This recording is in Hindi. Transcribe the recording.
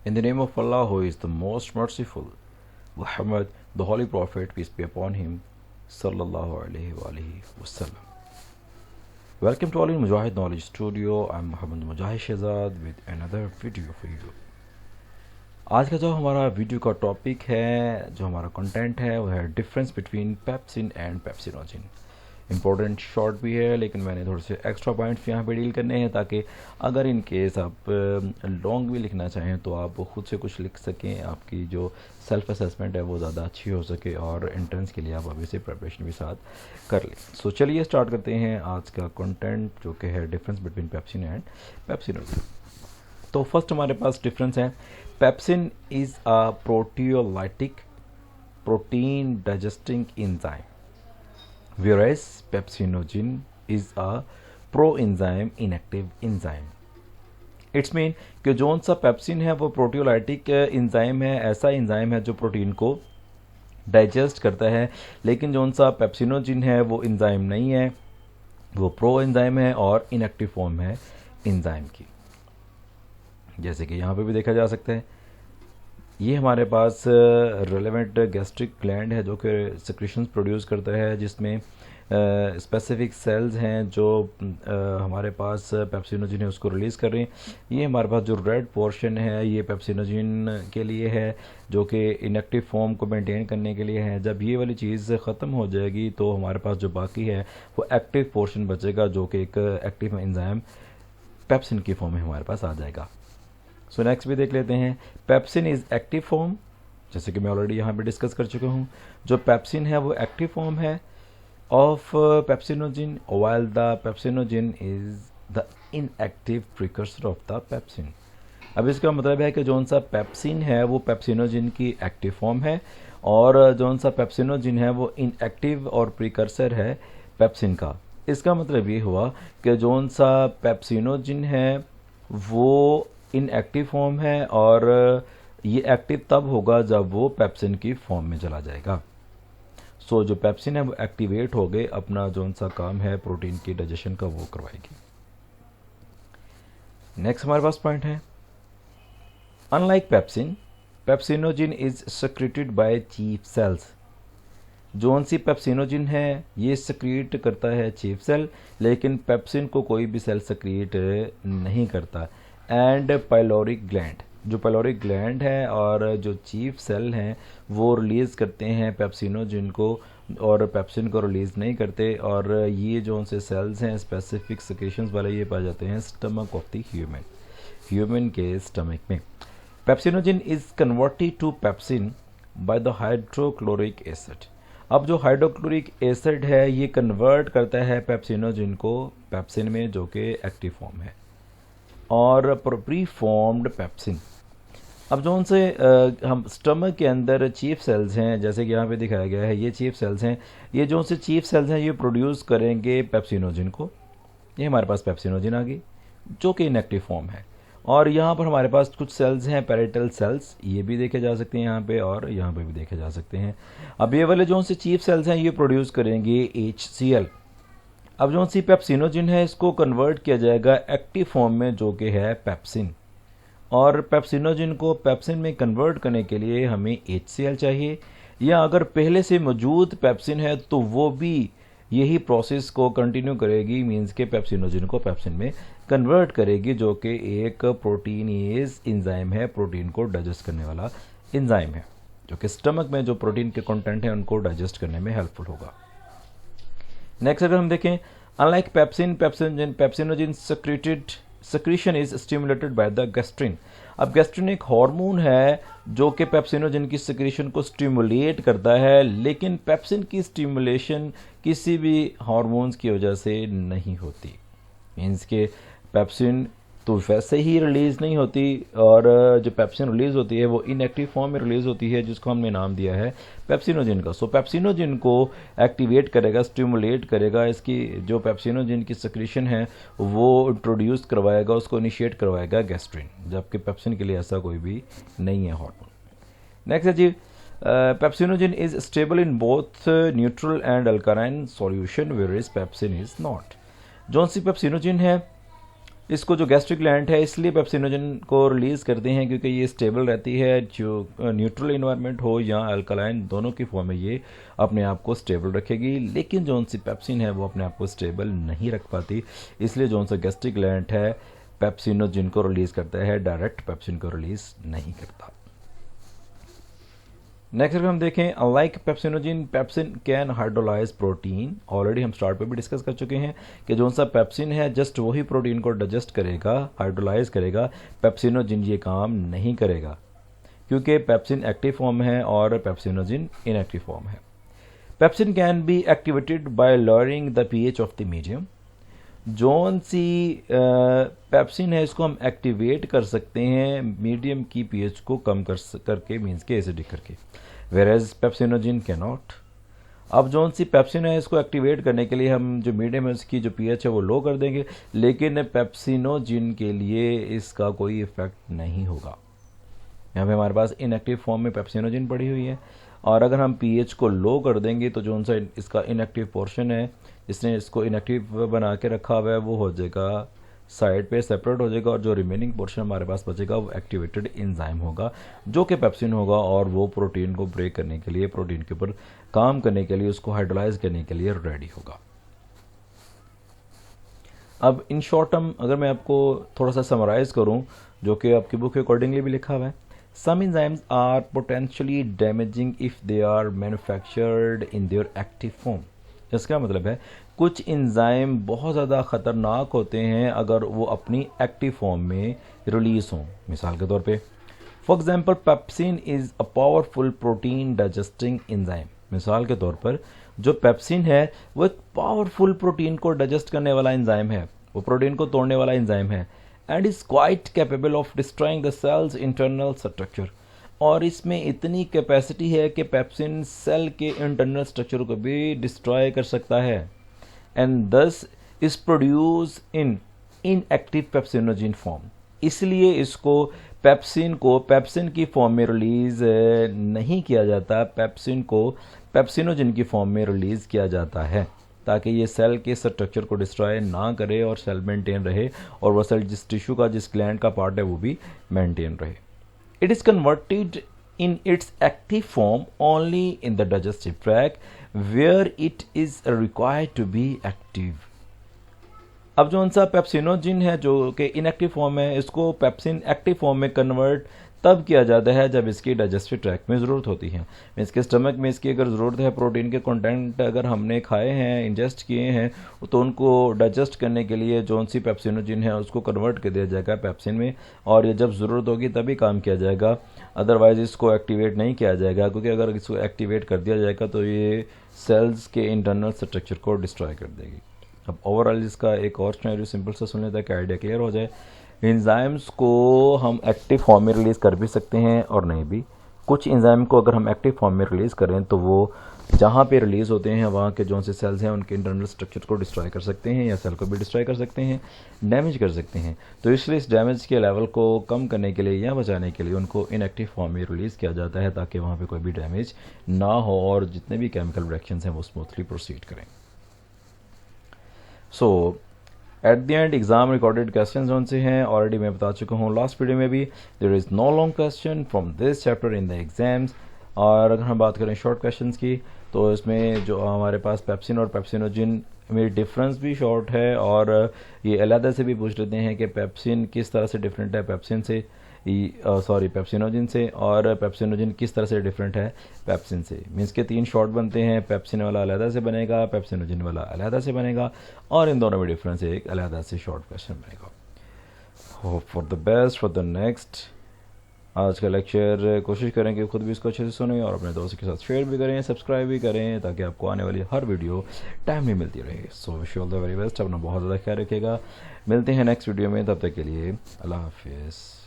In the name of Allah, who is the most merciful, Muhammad, the Holy Prophet, peace be upon him, sallallahu alaihi wasallam. Welcome to All in Mujahid Knowledge Studio. I'm Muhammad Mujahid Shehzad with another video for you. आज का जो हमारा वीडियो का टॉपिक है, जो हमारा कंटेंट है, वो है difference between pepsin and pepsinogen. Important short भी है, लेकिन मैंने थोड़े से एक्स्ट्रा पॉइंट्स यहाँ पे डील करने हैं ताकि अगर इन केस आप लॉन्ग भी लिखना चाहें तो आप खुद से कुछ लिख सकें, आपकी जो सेल्फ असेसमेंट है वो ज़्यादा अच्छी हो सके और एंट्रेंस के लिए आप अभी से प्रिपरेशन भी साथ कर लें। सो चलिए स्टार्ट करते हैं आज का कंटेंट, जो कि है difference between pepsin and pepsinogen. तो फर्स्ट हमारे पास डिफरेंस है, pepsin is a proteolytic protein digesting enzyme, whereas pepsinogen is a pro-enzyme inactive enzyme. It's mean कि जोन सा पेप्सिन है वो प्रोटियोलाइटिक एंजाइम है, ऐसा एंजाइम है जो प्रोटीन को डाइजेस्ट करता है, लेकिन जोन सा पेप्सिनोजिन है वो एंजाइम नहीं है, वो प्रो एंजाइम है और इनएक्टिव फॉर्म है एंजाइम की। जैसे कि यहाँ पे भी देखा जा सकता है, ये हमारे पास रेलेवेंट गैस्ट्रिक ग्लैंड है जो कि सिक्रीशंस प्रोड्यूस करता है, जिसमें स्पेसिफिक सेल्स हैं जो हमारे पास पेप्सिनोजिन है उसको रिलीज़ कर रहे हैं। ये हमारे पास जो रेड पोर्शन है ये पेप्सिनोजिन के लिए है, जो कि इनएक्टिव फॉर्म को मेंटेन करने के लिए है। जब ये वाली चीज़ ख़त्म हो जाएगी तो हमारे पास जो बाकी है वो एक्टिव पोर्शन बचेगा, जो कि एक एक्टिव एंजाइम पेप्सिन की फॉर्म में हमारे पास आ जाएगा। सो नेक्स्ट भी देख लेते हैं, पेप्सिन इज़ एक्टिव फॉर्म, जैसे कि मैं ऑलरेडी यहाँ पे डिस्कस कर चुका हूँ। जो पेप्सिन है वो एक्टिव फॉर्म है of pepsinogen, while the pepsinogen is the inactive precursor of the pepsin. अब इसका मतलब है कि जौन सा पेप्सिन है वो पेप्सिनोजिन की एक्टिव फॉर्म है और जौन सा पेप्सिनोजिन है वो इनएक्टिव और प्रिकर्सर है पेप्सिन का। इसका मतलब ये हुआ कि जौन सा पेप्सिनोजिन है वो इनएक्टिव फॉर्म है और ये एक्टिव तब होगा जब वो पेप्सिन की फॉर्म में चला जाएगा। सो जो पेप्सिन है वो एक्टिवेट हो गए, अपना जो सा काम है प्रोटीन की डाइजेशन का वो करवाएगी। नेक्स्ट हमारे पास पॉइंट है, unlike pepsin, pepsinogen is secreted by chief cells. जोन सी पेप्सिनोजिन है ये सक्रिएट करता है चीफ सेल, लेकिन पेप्सिन को कोई भी सेल सक्रिएट नहीं करता। एंड पाइलोरिक ग्लैंड, जो पाइलोरिक ग्लैंड है और जो चीफ सेल हैं वो रिलीज़ करते हैं पेप्सिनोजिन को और पेप्सिन को रिलीज़ नहीं करते। और ये जो उनसे सेल्स हैं स्पेसिफिक सिक्रीशंस वाले, ये पाए जाते हैं स्टमक ऑफ द ह्यूमन के स्टमक में। Pepsinogen is converted to pepsin by the hydrochloric acid. अब जो हाइड्रोक्लोरिक एसिड है ये कन्वर्ट करता है पेप्सिनोजिन को पेप्सिन में, जो कि एक्टिव फॉर्म है, और प्री फॉर्म्ड पेप्सिन। अब जो उनसे हम स्टमक के अंदर चीफ सेल्स हैं, जैसे कि यहाँ पे दिखाया गया है, ये चीफ सेल्स हैं, ये जो उनसे चीफ सेल्स हैं ये प्रोड्यूस करेंगे पेप्सिनोजिन को। ये हमारे पास पेप्सिनोजिन आ गई जो कि इनएक्टिव फॉर्म है। और यहाँ पर हमारे पास कुछ सेल्स हैं पैरेटल सेल्स, ये भी देखे जा सकते हैं यहाँ पे और यहाँ पे भी देखे जा सकते हैं। अब ये वाले जो उनसे चीफ सेल्स हैं ये प्रोड्यूस करेंगे HCl। अब जो सी पेप्सिनोजिन है इसको कन्वर्ट किया जाएगा एक्टिव फॉर्म में, जो कि है पेप्सिन। और पेप्सिनोजिन को पेप्सिन में कन्वर्ट करने के लिए हमें HCl चाहिए, या अगर पहले से मौजूद पेप्सिन है तो वो भी यही प्रोसेस को कंटिन्यू करेगी, मींस के पेप्सिनोजिन को पेप्सिन में कन्वर्ट करेगी, जो कि एक प्रोटीनेज एंजाइम है, प्रोटीन को डाइजेस्ट करने वाला एंजाइम है, जो कि स्टमक में जो प्रोटीन के कंटेंट है उनको डाइजेस्ट करने में हेल्पफुल होगा। नेक्स्ट अगर हम देखें, unlike pepsin, pepsinogen secretion is stimulated by the gastrin. अब गैस्ट्रिन एक हार्मोन है जो कि पेप्सिनोजिन की सिक्रीशन को स्टिमुलेट करता है, लेकिन पेप्सिन की स्टिमुलेशन किसी भी हार्मोन्स की वजह से नहीं होती। मीन्स के पेप्सिन तो वैसे ही रिलीज़ नहीं होती, और जो पेप्सिन रिलीज़ होती है वो इनएक्टिव फॉर्म में रिलीज़ होती है, जिसको हमने नाम दिया है पेप्सिनोजिन का। सो पेप्सिनोजिन को एक्टिवेट करेगा, स्टिमुलेट करेगा, इसकी जो पेप्सिनोजिन की सिक्रीशन है वो इंट्रोड्यूस करवाएगा, उसको इनिशिएट करवाएगा गैस्ट्रिन, जबकि पेप्सिन के लिए ऐसा कोई भी नहीं है हार्मोन। नेक्स्ट है जी, pepsinogen is stable in both neutral and alkaline solution, where is pepsin is not. जौन सी पेप्सिनोजिन है इसको जो गैस्ट्रिक ग्लैंड है इसलिए पेप्सिनोजन को रिलीज़ करते हैं क्योंकि ये स्टेबल रहती है, जो न्यूट्रल इन्वायरमेंट हो या अल्कलाइन, दोनों की फॉर्म में ये अपने आप को स्टेबल रखेगी। लेकिन जो सी पेप्सिन है वो अपने आप को स्टेबल नहीं रख पाती, इसलिए जो सा गैस्ट्रिक ग्लैंड है पेप्सिनोजन को रिलीज़ करता है, डायरेक्ट पेप्सिन को रिलीज़ नहीं करता। नेक्स्ट अगर हम देखें, unlike pepsinogen, pepsin can hydrolyse protein. Already हम स्टार्ट पे भी डिस्कस कर चुके हैं कि जो सा पेप्सिन है जस्ट वही प्रोटीन को डाइजेस्ट करेगा, हाइड्रोलाइज करेगा, पेप्सिनोजिन ये काम नहीं करेगा क्योंकि पेप्सिन एक्टिव फॉर्म है और पेप्सिनोजिन इनएक्टिव फॉर्म है। Pepsin can be activated by lowering the pH of the medium. जोन सी पेप्सिन है इसको हम एक्टिवेट कर सकते हैं मीडियम की पीएच को कम करके, मीन्स के एसिडिक करके, whereas pepsinogen can not. अब जोन सी पेप्सिन है इसको एक्टिवेट करने के लिए हम जो मीडियम है उसकी जो पीएच है वो लो कर देंगे, लेकिन पेप्सिनोजिन के लिए इसका कोई इफेक्ट नहीं होगा। यहाँ पे हमारे पास इनएक्टिव फॉर्म में पेप्सिनोजिन पड़ी हुई है और अगर हम पीएच को लो कर देंगे तो जो सा इसका इनएक्टिव पोर्शन है, इसने इसको इनएक्टिव बना के रखा हुआ है, वो हो जाएगा साइड पे सेपरेट हो जाएगा और जो रिमेनिंग पोर्शन हमारे पास बचेगा वो एक्टिवेटेड एंजाइम होगा जो कि पेप्सिन होगा और वो प्रोटीन को ब्रेक करने के लिए, प्रोटीन के ऊपर काम करने के लिए, उसको हाइड्रोलाइज करने के लिए रेडी होगा। अब इन शॉर्ट टर्म अगर मैं आपको थोड़ा सा समराइज करूं, जो कि आपकी बुक के अकॉर्डिंगली भी लिखा हुआ है, some enzymes are potentially damaging if they are manufactured in their active form. इसका मतलब है कुछ एंजाइम बहुत ज़्यादा ख़तरनाक होते हैं अगर वो अपनी एक्टिव फॉर्म में रिलीज हों। मिसाल के तौर पे for example pepsin is a powerful protein digesting enzyme. मिसाल के तौर पर जो पेप्सिन है वो एक पावरफुल प्रोटीन को डाइजेस्ट करने वाला एंजाइम है, वो प्रोटीन को तोड़ने वाला एंजाइम है, and is quite capable of destroying the cells internal structure. और इसमें इतनी कैपेसिटी है कि पेप्सिन सेल के इंटरनल स्ट्रक्चर को भी डिस्ट्रॉय कर सकता है, and this is produce in inactive pepsinogen form. इसलिए इसको पेप्सिन की फॉर्म में रिलीज नहीं किया जाता, पेप्सिन को पेप्सिनोजिन की फॉर्म में रिलीज किया जाता है ताकि ये सेल के स्ट्रक्चर को डिस्ट्रॉय ना करे और सेल मेंटेन रहे और वह सेल जिस टिश्यू का, जिस ग्लैंड का पार्ट है वो भी मेंटेन रहे। It is converted in its active form only in the digestive tract where it is required to be active. अब जो सा पेप्सिनोजिन है जो कि इनएक्टिव फॉर्म है, इसको पेप्सिन एक्टिव फॉर्म में कन्वर्ट तब किया जाता है जब इसकी डाइजेस्टिव ट्रैक्ट में ज़रूरत होती है। इसके स्टमक में इसकी अगर ज़रूरत है, प्रोटीन के कंटेंट अगर हमने खाए हैं, इंजेस्ट किए हैं, तो उनको डाइजेस्ट करने के लिए जो सी पेप्सिनोजिन है उसको कन्वर्ट कर दिया जाएगा पेप्सिन में, और ये जब ज़रूरत होगी तभी काम किया जाएगा, अदरवाइज़ इसको एक्टिवेट नहीं किया जाएगा, क्योंकि अगर इसको एक्टिवेट कर दिया जाएगा तो ये सेल्स के इंटरनल स्ट्रक्चर को डिस्ट्रॉय कर देगी। अब ओवरऑल इसका एक और सिनेरियो सिंपल सा सुन लेता है कि आइडिया क्लियर हो जाए। एंजाइम्स को हम एक्टिव फॉर्म में रिलीज़ कर भी सकते हैं और नहीं भी। कुछ एंजाइम को अगर हम एक्टिव फॉर्म में रिलीज़ करें तो वो जहाँ पे रिलीज़ होते हैं वहाँ के जो से सेल्स हैं उनके इंटरनल स्ट्रक्चर को डिस्ट्रॉय कर सकते हैं या सेल को भी डिस्ट्रॉय कर सकते हैं, डैमेज कर सकते हैं। तो इसलिए इस डैमेज के लेवल को कम करने के लिए या बचाने के लिए उनको इनएक्टिव फॉर्म में रिलीज़ किया जाता है ताकि वहाँ पर कोई भी डैमेज ना हो और जितने भी केमिकल रिएक्शंस हैं वो स्मूथली प्रोसीड करें। So at the end exam recorded question zone से हैं, ऑलरेडी मैं बता चुका हूँ लास्ट वीडियो में भी, there is no long question from this chapter in the exams. और अगर हम बात करें शॉर्ट क्वेश्चंस की तो इसमें जो हमारे पास पेप्सिन और पेप्सिनोजिन में डिफरेंस भी शॉर्ट है, और ये अलहदा से भी पूछ लेते हैं कि पेप्सिन किस तरह से डिफरेंट है पेप्सिन से, पेप्सिनोजिन से, और पेप्सिनोजिन किस तरह से डिफरेंट है पेप्सिन से। मीन्स के 3 शॉर्ट बनते हैं, पेप्सिन वाला अलहदा से बनेगा, पेप्सिनोजिन वाला अलहदा से बनेगा, और इन दोनों में डिफरेंस है, एक अलहदा से शॉर्ट क्वेश्चन बनेगा। Hope for the best for the next. आज का लेक्चर कोशिश करें कि खुद भी इसको अच्छे से सुनें और अपने दोस्तों के साथ शेयर भी करें, सब्सक्राइब भी करें, ताकि आपको आने वाली हर वीडियो टाइमली मिलती रहे। So wish you all the very best. अपना बहुत ज़्यादा ख्याल रखिएगा। मिलते हैं नेक्स्ट वीडियो में, तब तक के लिए अल्लाह हाफिज़।